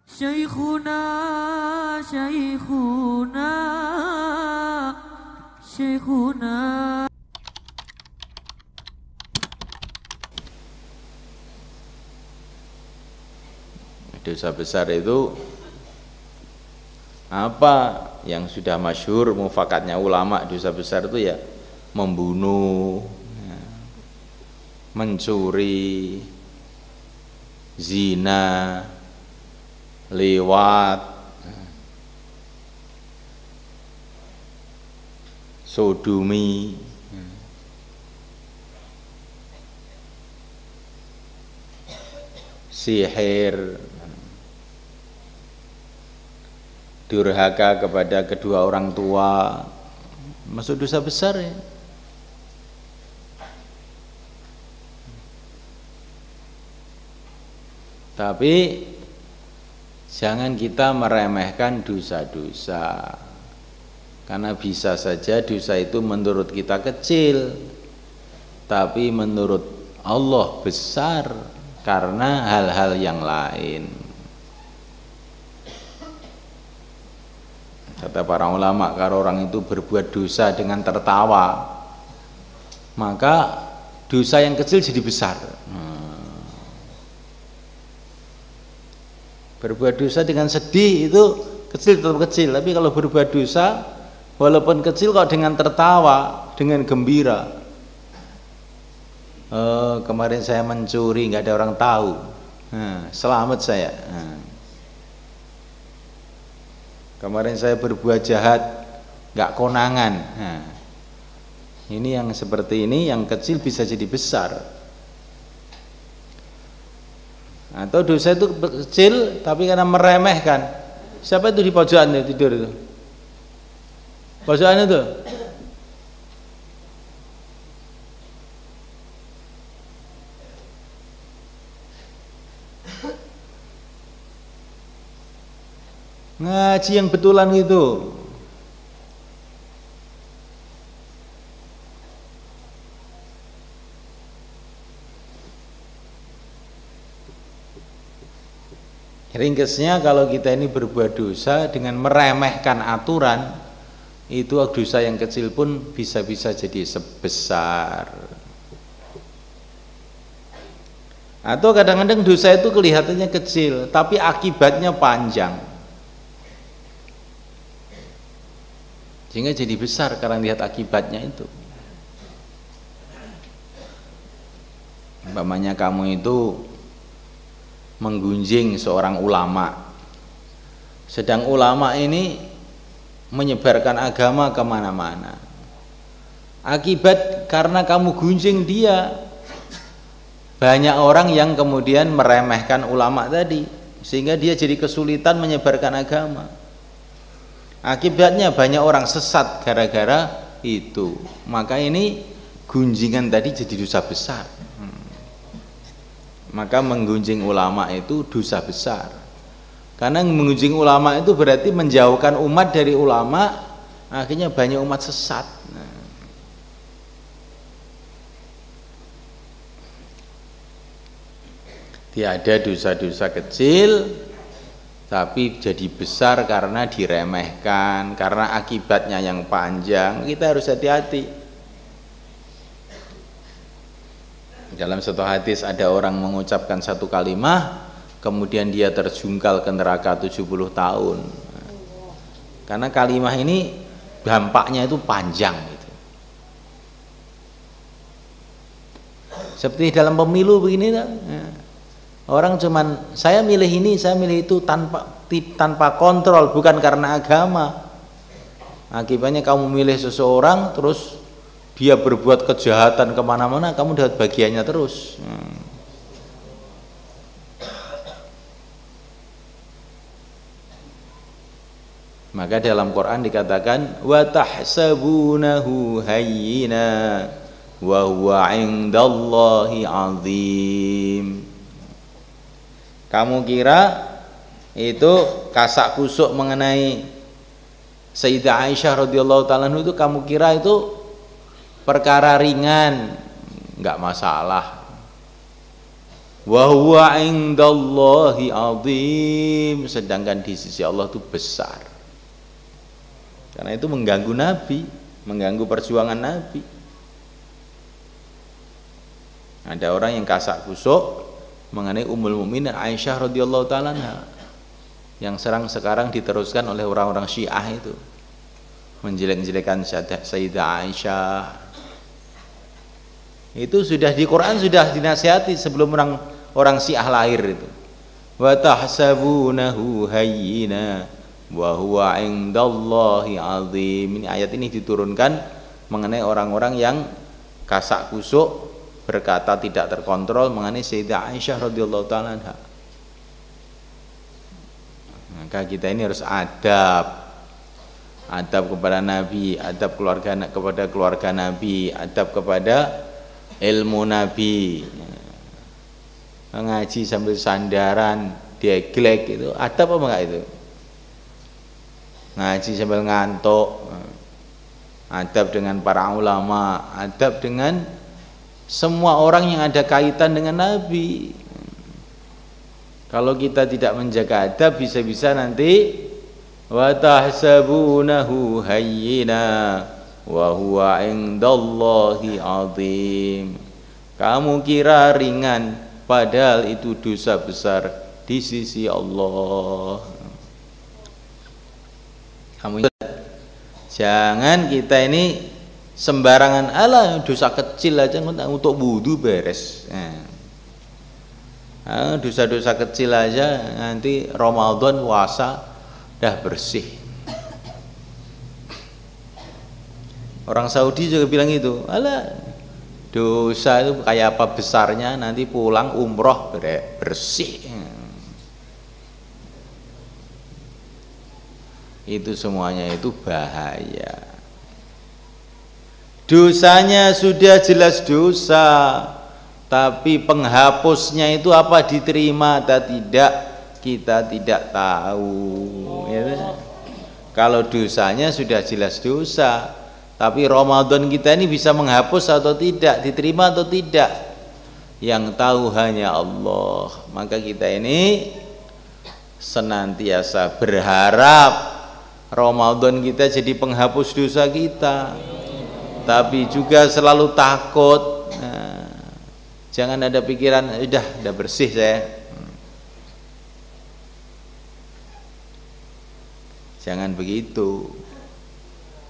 Syekhuna, Syekhuna, Syekhuna. Dosa besar itu apa yang sudah masyhur mufakatnya ulama, dosa besar itu ya membunuh, mencuri, zina, liwat, sodomi, sihir, durhaka kepada kedua orang tua, masuk dosa besar ya. Tapi jangan kita meremehkan dosa-dosa, karena bisa saja dosa itu menurut kita kecil, tapi menurut Allah besar karena hal-hal yang lain. Kata para ulama, kalau orang itu berbuat dosa dengan tertawa, maka dosa yang kecil jadi besar. Berbuat dosa dengan sedih itu kecil tetap kecil, tapi kalau berbuat dosa walaupun kecil kok dengan tertawa, dengan gembira, kemarin saya mencuri nggak ada orang tahu, selamat saya. Kemarin saya berbuat jahat nggak konangan. Ini yang seperti ini, yang kecil bisa jadi besar. Atau dosa itu kecil tapi karena meremehkan. Siapa itu di pojokan tidur itu? Pojokan itu? Ngaji yang betulan gitu. Ringkesnya, kalau kita ini berbuat dosa dengan meremehkan aturan, itu dosa yang kecil pun bisa-bisa jadi sebesar. Atau kadang-kadang dosa itu kelihatannya kecil tapi akibatnya panjang, sehingga jadi besar karena lihat akibatnya itu. Umpamanya kamu itu menggunjing seorang ulama, sedang ulama ini menyebarkan agama kemana-mana. Akibat karena kamu gunjing dia, banyak orang yang kemudian meremehkan ulama tadi, sehingga dia jadi kesulitan menyebarkan agama. Akibatnya banyak orang sesat gara-gara itu. Maka ini gunjingan tadi jadi dosa besar. Maka menggunjing ulama itu dosa besar, karena menggunjing ulama itu berarti menjauhkan umat dari ulama, akhirnya banyak umat sesat. Tiada dosa-dosa kecil tapi jadi besar karena diremehkan, karena akibatnya yang panjang. Kita harus hati-hati. Dalam satu hadis ada orang mengucapkan satu kalimah, kemudian dia terjungkal ke neraka 70 tahun. Karena kalimah ini dampaknya itu panjang gitu. Seperti dalam pemilu begini, orang cuman saya milih ini, saya milih itu tanpa kontrol, bukan karena agama. Akibatnya kamu milih seseorang terus dia berbuat kejahatan kemana-mana, kamu dapat bagiannya terus. Maka dalam Quran dikatakan wa tahsabunahu hayyina wa huwa 'indallahi 'azim. Kamu kira itu kasak kusuk mengenai Sayyidah Aisyah radhiyallahu ta'ala itu, kamu kira itu perkara ringan, nggak masalah. wa huwa indallahi azim, sedangkan di sisi Allah itu besar. Karena itu mengganggu Nabi, mengganggu perjuangan Nabi. Ada orang yang kasak kusuk mengenai Ummul Mukminin Aisyah radhiyallahu taala anha, yang sekarang diteruskan oleh orang-orang Syiah itu, menjelek-jelekan Sayyidah Aisyah. Itu sudah di Quran sudah dinasihati sebelum orang Syiah lahir itu. Wa tahsabunahu hayyina wa huwa indallahi azim. Ini ayat ini diturunkan mengenai orang-orang yang kasak kusuk berkata tidak terkontrol mengenai Sayyidah Aisyah radhiyallahu taala anha. Maka kita ini harus adab kepada Nabi, adab kepada keluarga Nabi, adab kepada ilmu Nabi. Ngaji sambil sandaran, deglek itu adab apa enggak itu? Ngaji sambil ngantuk, adab dengan para ulama, adab dengan semua orang yang ada kaitan dengan Nabi. Kalau kita tidak menjaga adab, bisa-bisa nanti wa tahsabunahu hayyina wa huwa indallahi azim. Kamu kira ringan, padahal itu dosa besar di sisi Allah. Jangan kita ini sembarangan, ala dosa kecil aja untuk wudu beres. Dosa-dosa kecil aja nanti Ramadan puasa dah bersih. Orang Saudi juga bilang itu, ala dosa itu kayak apa besarnya, nanti pulang umroh bersih. Itu semuanya itu bahaya. Dosanya sudah jelas dosa, tapi penghapusnya itu apa, diterima atau tidak, kita tidak tahu ya. Kalau dosanya sudah jelas dosa, tapi Ramadan kita ini bisa menghapus atau tidak, diterima atau tidak, yang tahu hanya Allah. Maka kita ini senantiasa berharap Ramadan kita jadi penghapus dosa kita, tapi juga selalu takut. Jangan ada pikiran udah bersih saya. Jangan begitu.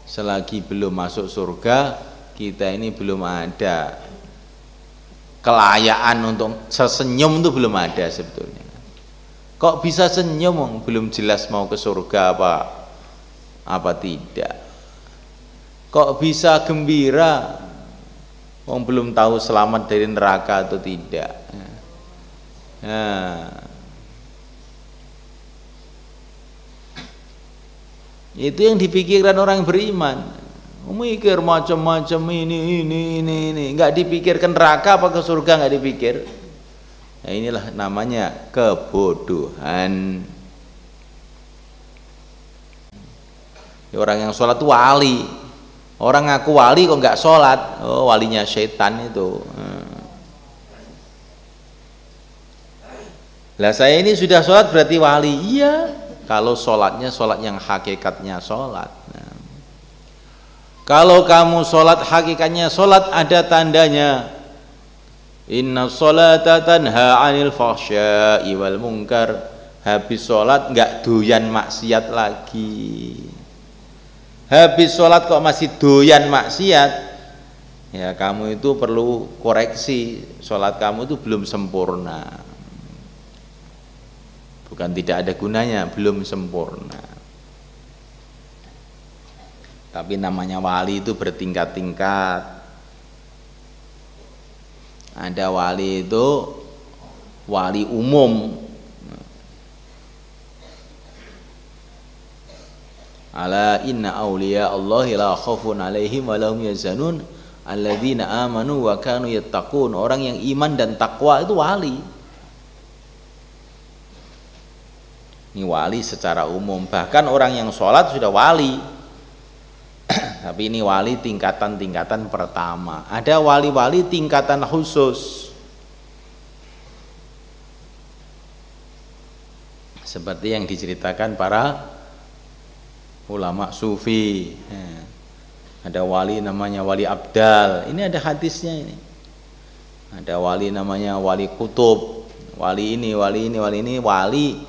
Selagi belum masuk surga, kita ini belum ada kelayaan untuk sesenyum, itu belum ada sebetulnya. Kok bisa senyum, belum jelas mau ke surga apa tidak. Kok bisa gembira, belum tahu selamat dari neraka atau tidak. Itu yang dipikirkan orang beriman. Mikir macam-macam ini, nggak dipikirkan neraka apa ke surga, nggak dipikir. Nah, inilah namanya kebodohan. Orang yang sholat itu wali. Orang ngaku wali kok nggak sholat, walinya setan itu. Lah saya ini sudah sholat berarti wali. Iya, kalau sholatnya sholat yang hakikatnya sholat. Kalau kamu sholat hakikatnya sholat, ada tandanya. Inna sholata tanha 'anil fahsya'i wal munkar. Habis sholat nggak doyan maksiat lagi. Habis sholat kok masih doyan maksiat, ya kamu itu perlu koreksi. Sholat kamu itu belum sempurna. Bukan tidak ada gunanya, belum sempurna. Tapi namanya wali itu bertingkat-tingkat. Ada wali itu wali umum. Ala inna awliya Allahi la khaufun alaihim wa lahum yahzanun alladzina amanu wa kanu yattaqun. Orang yang iman dan takwa itu wali. Ini wali secara umum. Bahkan orang yang sholat sudah wali. Tapi ini wali tingkatan-tingkatan pertama. Ada wali-wali tingkatan khusus. seperti yang diceritakan para ulama sufi. Ada wali namanya wali abdal, ini ada hadisnya ini. Ada wali namanya wali kutub, wali ini, wali ini, wali ini, wali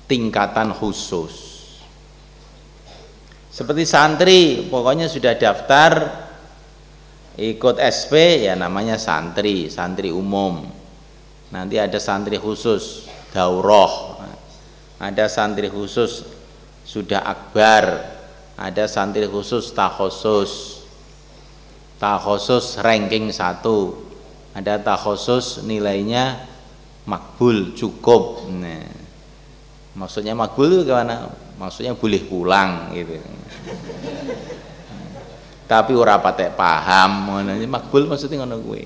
tingkatan khusus. Seperti santri, pokoknya sudah daftar ikut SP ya namanya santri, santri umum. Nanti ada santri khusus daurah, ada santri khusus sudah akbar, ada santri khusus takhusus ranking 1, ada takhusus nilainya makbul cukup. Nah, maksudnya makbul itu gimana? Maksudnya boleh pulang gitu. Tapi ora patek paham, makbul maksudnya ngono kuwi.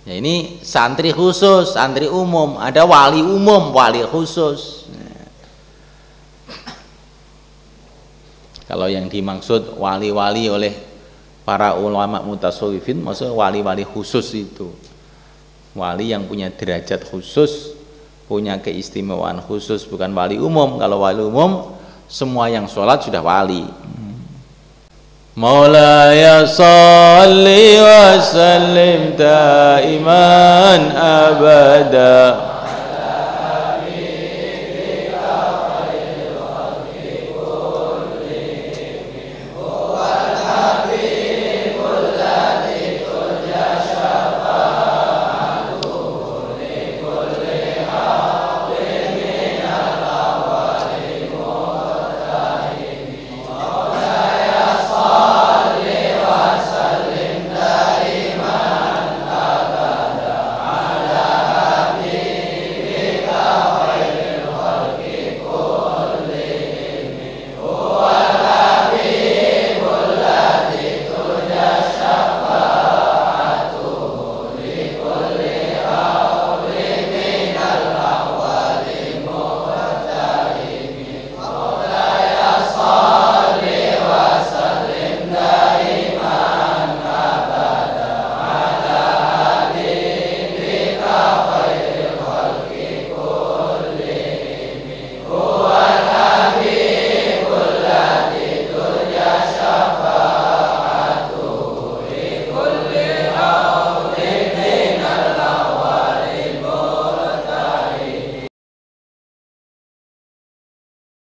Ya ini santri khusus, santri umum, ada wali umum, wali khusus. Kalau yang dimaksud wali-wali oleh para ulama mutasawwifin, maksudnya wali-wali khusus itu. Wali yang punya derajat khusus, punya keistimewaan khusus, bukan wali umum. Kalau wali umum, semua yang sholat sudah wali. Maulaya salli wa sallim daiman abada